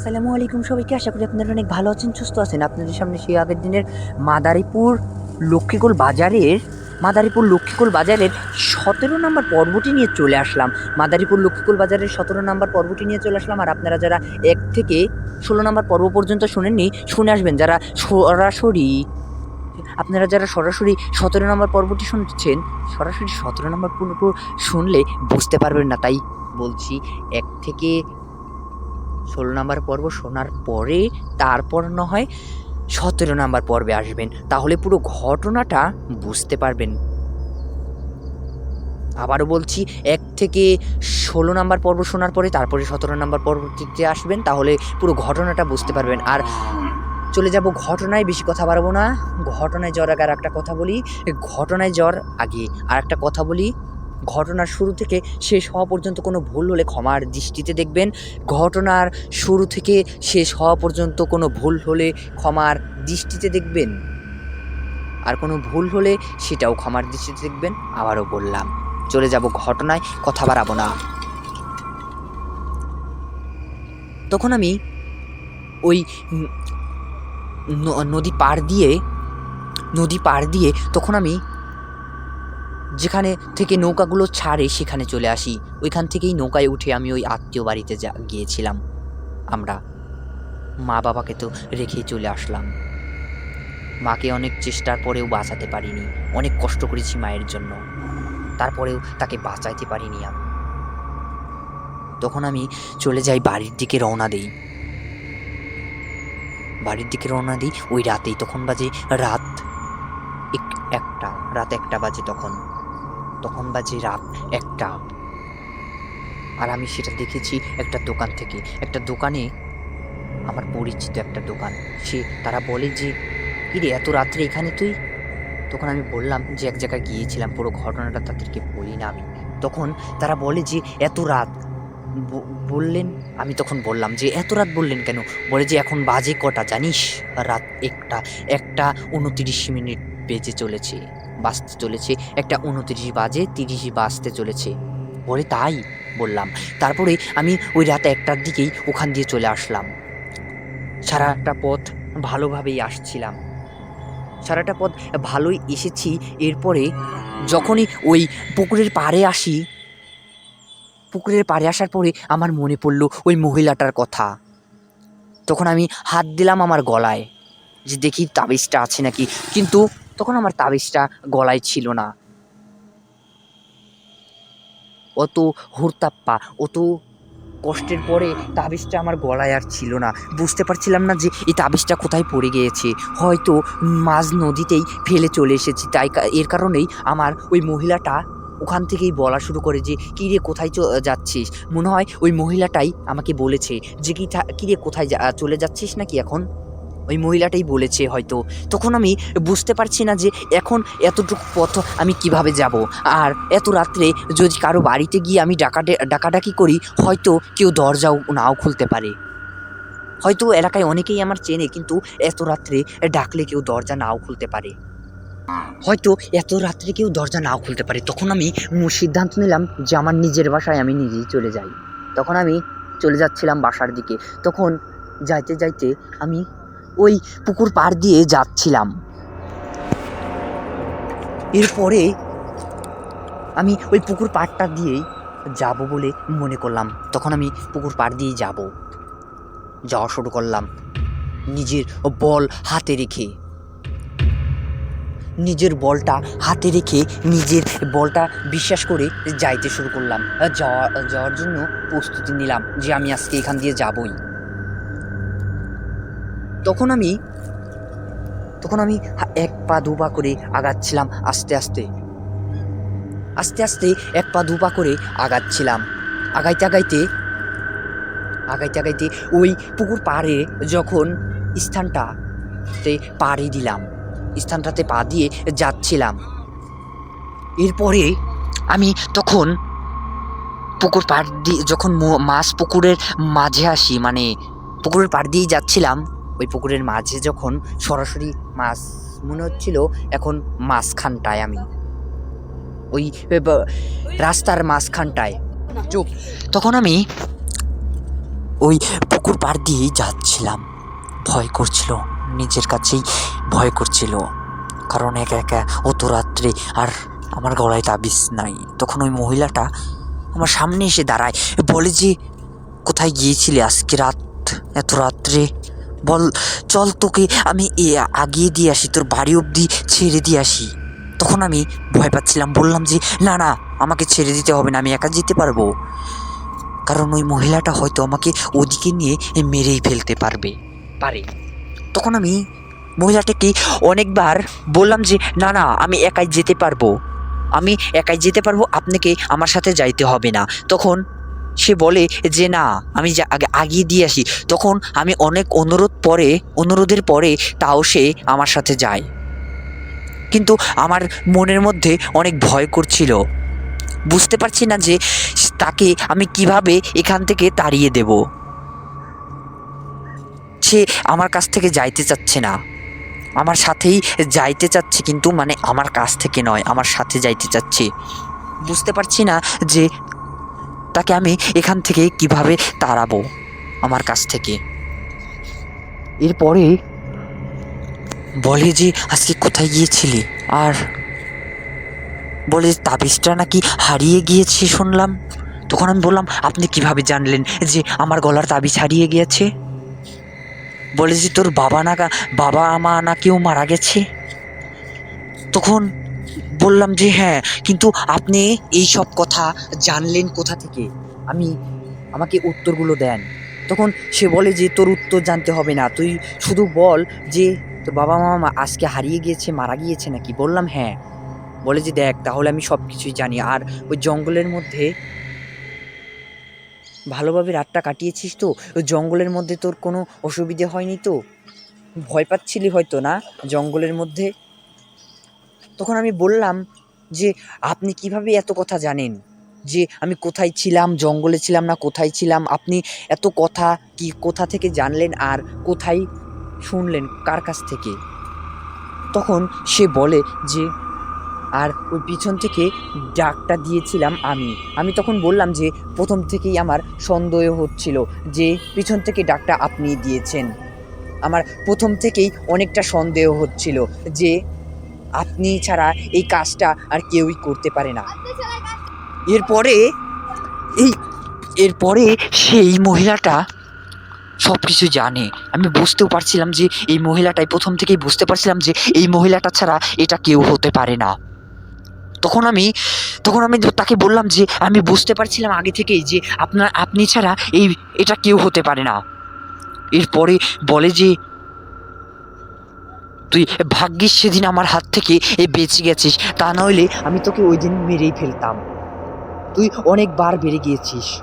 আসসালামু আলাইকুম সবাইকে। আশা করি আপনারা অনেক ভালো আছেন, সুস্থ আছেন। আপনাদের সামনে সেই আগের দিনের মাদারীপুর লক্ষ্মীকুল বাজারের 17 নম্বর পর্বটি নিয়ে চলে আসলাম। মাদারীপুর লক্ষ্মীকুল বাজারের 17 নম্বর পর্বটি নিয়ে চলে আসলাম। আর আপনারা যারা 1 থেকে 16 নম্বর পর্ব পর্যন্ত শুনেননি, শুনে আসবেন। যারা সরাসরি 17 নম্বর পর্বটি শুনছেন, সরাসরি 17 নম্বর পর্ব শুনলে বুঝতে পারবেন না। তাই বলছি, 1 থেকে 16 নাম্বার পর্ব শোনার পরে তারপর না হয় 17 নাম্বার পর্বে আসবেন, তাহলে পুরো ঘটনাটা বুঝতে পারবেন। আবারও বলছি, 1 থেকে 16 নাম্বার পর্ব শোনার পরে তারপরে 17 নাম্বার পর্বটিতে আসবেন, তাহলে পুরো ঘটনাটা বুঝতে পারবেন। আর চলে যাব ঘটনায়, বেশি কথা বাড়াবো না। ঘটনায় যাওয়ার আগে আর একটা কথা বলি, ঘটনার শুরু থেকে শেষ হওয়া পর্যন্ত কোনো ভুল হলে ক্ষমার দৃষ্টিতে দেখবেন। ঘটনার শুরু থেকে শেষ হওয়া পর্যন্ত কোনো ভুল হলে ক্ষমার দৃষ্টিতে দেখবেন, আর কোনো ভুল হলে সেটাও ক্ষমার দৃষ্টিতে দেখবেন। আবারও বললাম, চলে যাব ঘটনায়, কথা বাড়াবো না। তখন আমি ওই নদী পার দিয়ে তখন আমি যেখানে থেকে নৌকাগুলো ছাড়ে সেখানে চলে আসি। ওইখান থেকেই নৌকায় উঠে আমি ওই আত্মীয় বাড়িতে গিয়েছিলাম। আমরা মা বাবাকে তো রেখেই চলে আসলাম। মাকে অনেক চেষ্টার পরেও বাঁচাতে পারিনি, অনেক কষ্ট করেছি মায়ের জন্য, তারপরেও তাকে বাঁচাইতে পারিনি আমি। তখন আমি চলে যাই বাড়ির দিকে রওনা দিই। ওই রাতেই, তখন বাজে রাত 1টা বাজে, তখন বাজে রাত 1টা। আর আমি সেটা দেখেছি একটা দোকানে, আমার পরিচিত একটা দোকান। তারা বলে যে, কিরে এত রাত্রে এখানে তুই? তখন আমি বললাম যে এক জায়গায় গিয়েছিলাম, পুরো ঘটনাটা তাদেরকে বলি না আমি। তখন তারা বলে যে এত রাত বললেন। আমি তখন বললাম যে এত রাত বললেন কেন? বলে যে এখন বাজে কটা জানিস? রাত 1:29 বাজতে চলেছে। 1:29 বাজতে চলেছে। বলে তাই? বললাম। তারপরে আমি ওই রাত 1টার দিকেই ওখান দিয়ে চলে আসলাম। সারাটা পথ ভালোভাবেই আসছিলাম, সারাটা পথ ভালোই এসেছি। এরপরে যখনই ওই পুকুরের পাড়ে আসার পরে আমার মনে পড়ল ওই মহিলাটার কথা। তখন আমি হাত দিলাম আমার গলায়, যে দেখি তাবিজটা আছে নাকি, কিন্তু তখন আমার তাবিজটা গলায় ছিল না। অত হুড়তাপ্পা, অত কষ্টের পরে তাবিজটা আমার গলায় আর ছিল না। বুঝতে পারছিলাম না যে এই তাবিজটা কোথায় পড়ে গিয়েছে। হয়তো মাঝ নদীতেই ফেলে চলে এসেছি। তাই এর কারণেই আমার ওই মহিলাটা ওখান থেকেই বলা শুরু করে যে, কী রে কোথায় যাচ্ছিস? মনে হয় ওই মহিলাটাই আমাকে বলেছে যে কী রে কোথায় চলে যাচ্ছিস নাকি এখন? ওই মহিলাটাই বলেছে হয়তো। তখন আমি বুঝতে পারছি না যে এখন এতটুকু পথ আমি কিভাবে যাব। আর এত রাত্রে যদি কারো বাড়িতে গিয়ে আমি ডাকাডাকি করি, হয়তো কেউ দরজাও নাও খুলতে পারে। হয়তো এলাকায় অনেকেই আমার চেনে, কিন্তু এত রাত্রে ডাকলে কেউ দরজা নাও খুলতে পারে। তখন আমি সিদ্ধান্ত নিলাম যে আমার নিজের বাসায় আমি নিজেই চলে যাই। তখন আমি চলে যাচ্ছিলাম বাসার দিকে। তখন যাইতে যাইতে আমি ওই পুকুর পাড় দিয়ে যাচ্ছিলাম। এরপরে আমি ওই পুকুর পাড়টা দিয়েই যাব বলে মনে করলাম। তখন আমি পুকুর পাড় দিয়েই যাওয়া শুরু করলাম, নিজের নিজের বলটা বিশ্বাস করে যাইতে শুরু করলাম। যাওয়ার জন্য প্রস্তুতি নিলাম যে আমি আজকে এখান দিয়ে যাবই। তখন আমি 1 পা 2 পা করে আগাচ্ছিলাম, আস্তে আস্তে 1 পা 2 পা করে আগাচ্ছিলাম। আগাইতে আগাইতে ওই পুকুর পাড়ে যখন স্থানটাতে পা দিয়ে যাচ্ছিলাম। এরপরে আমি তখন পুকুর পাড় দিয়ে যখন পুকুরের মাঝে আসি, মানে পুকুরের পাড় দিয়েই যাচ্ছিলাম, ওই পুকুরের মাঝে যখন সরাসরি মাছ মনে হচ্ছিল, এখন মাঝখানটায় আমি ওই রাস্তার মাঝখানটায় তখন আমি ওই পুকুর পাড় দিয়েই যাচ্ছিলাম। ভয় করছিল, নিজের কাছেই ভয় করছিল, কারণ একা একা অত রাত্রে আর আমার গলায় তাবিজ নাই। তখন ওই মহিলাটা আমার সামনে এসে দাঁড়ায়, বলে যে কোথায় গিয়েছিলে আজকে রাত, এত রাত্রে? বল, চল তোকে আমি আগিয়ে দিয়ে আসি, তোর বাড়ি অবধি ছেড়ে দিয়ে আসি। তখন আমি ভয় পাচ্ছিলাম, বললাম যে না না, আমাকে ছেড়ে দিতে হবে না, আমি একা যেতে পারবো। কারণ ওই মহিলাটা হয়তো আমাকে ওদিকে নিয়ে মেরেই ফেলতে পারে। তখন আমি মহিলাটাকে অনেকবার বললাম যে না না, আমি একাই যেতে পারবো, আমি একাই যেতে পারবো, আপনাকে আমার সাথে যাইতে হবে না। তখন সে বলে যে না, আমি আগে আগিয়ে দিয়ে আসি। তখন আমি অনেক অনুরোধের পরে তাও সে আমার সাথে যায়। কিন্তু আমার মনের মধ্যে অনেক ভয় করছিল, বুঝতে পারছি না যে তাকে আমি কিভাবে এখান থেকে তাড়িয়ে দেব। সে আমার কাছ থেকে যাইতে চাচ্ছে না, আমার সাথেই যাইতে চাচ্ছে, কিন্তু মানে আমার কাছ থেকে নয়, আমার সাথে যাইতে চাচ্ছে। বুঝতে পারছি না যে তাকে আমি এখান থেকে কিভাবে তাড়াবো আমার কাছ থেকে। এরপরে বলে যে আজকে কোথায় গিয়েছিলি, আর বলে তাবিজটা নাকি হারিয়ে গিয়েছে শুনলাম। তখন আমি বললাম আপনি কিভাবে জানলেন যে আমার গলার তাবিজ হারিয়ে গিয়েছে? বলে যে তোর বাবা মা না কেউ মারা গেছে। তখন বললাম যে হ্যাঁ, কিন্তু আপনি এই সব কথা জানলেন কোথা থেকে? আমাকে উত্তরগুলো দেন। তখন সে বলে যে তোর উত্তর জানতে হবে না, তুই শুধু বল যে তোর বাবা মা আজকে হারিয়ে গিয়েছে, মারা গিয়েছে নাকি? বললাম হ্যাঁ। বলে যে দেখ, তাহলে আমি সব কিছুই জানি। আর ওই জঙ্গলের মধ্যে ভালোভাবে রাতটা কাটিয়েছিস তো? ওই জঙ্গলের মধ্যে তোর কোনো অসুবিধে হয়নি তো? ভয় পাচ্ছিলি হয়তো না জঙ্গলের মধ্যে? তখন আমি বললাম যে আপনি কিভাবে এত কথা জানেন, যে আমি কোথায় ছিলাম, জঙ্গলে ছিলাম না কোথায় ছিলাম? আপনি এত কথা কোথা থেকে জানলেন, আর কোথায় শুনলেন, কার কাছ থেকে? তখন সে বলে যে আর ওই পিছন থেকে ডাকটা দিয়েছিলাম আমি তখন বললাম যে প্রথম থেকেই আমার সন্দেহ হচ্ছিল যে পিছন থেকে ডাকটা আপনি দিয়েছেন। আমার প্রথম থেকেই অনেকটা সন্দেহ হচ্ছিল যে আপনি ছাড়া এই কাজটা আর কেউই করতে পারে না। এরপরে এই এরপরে সেই মহিলাটা সব কিছু জানে। আমি বুঝতেও পারছিলাম যে এই মহিলাটাই, প্রথম থেকেই বুঝতে পারছিলাম যে এই মহিলাটা ছাড়া এটা কেউ হতে পারে না। তখন আমি তাকে বললাম যে আমি বুঝতে পারছিলাম আগে থেকেই যে আপনি ছাড়া এটা কেউ হতে পারে না। এরপরে বলে যে তুই ভাগ্যিস সেদিন আমার হাত থেকে বেঁচে গেছিস, তা নইলে আমি তোকে ওই দিন মেরেই ফেলতাম। তুই অনেকবার বেড়ে গিয়েছিস।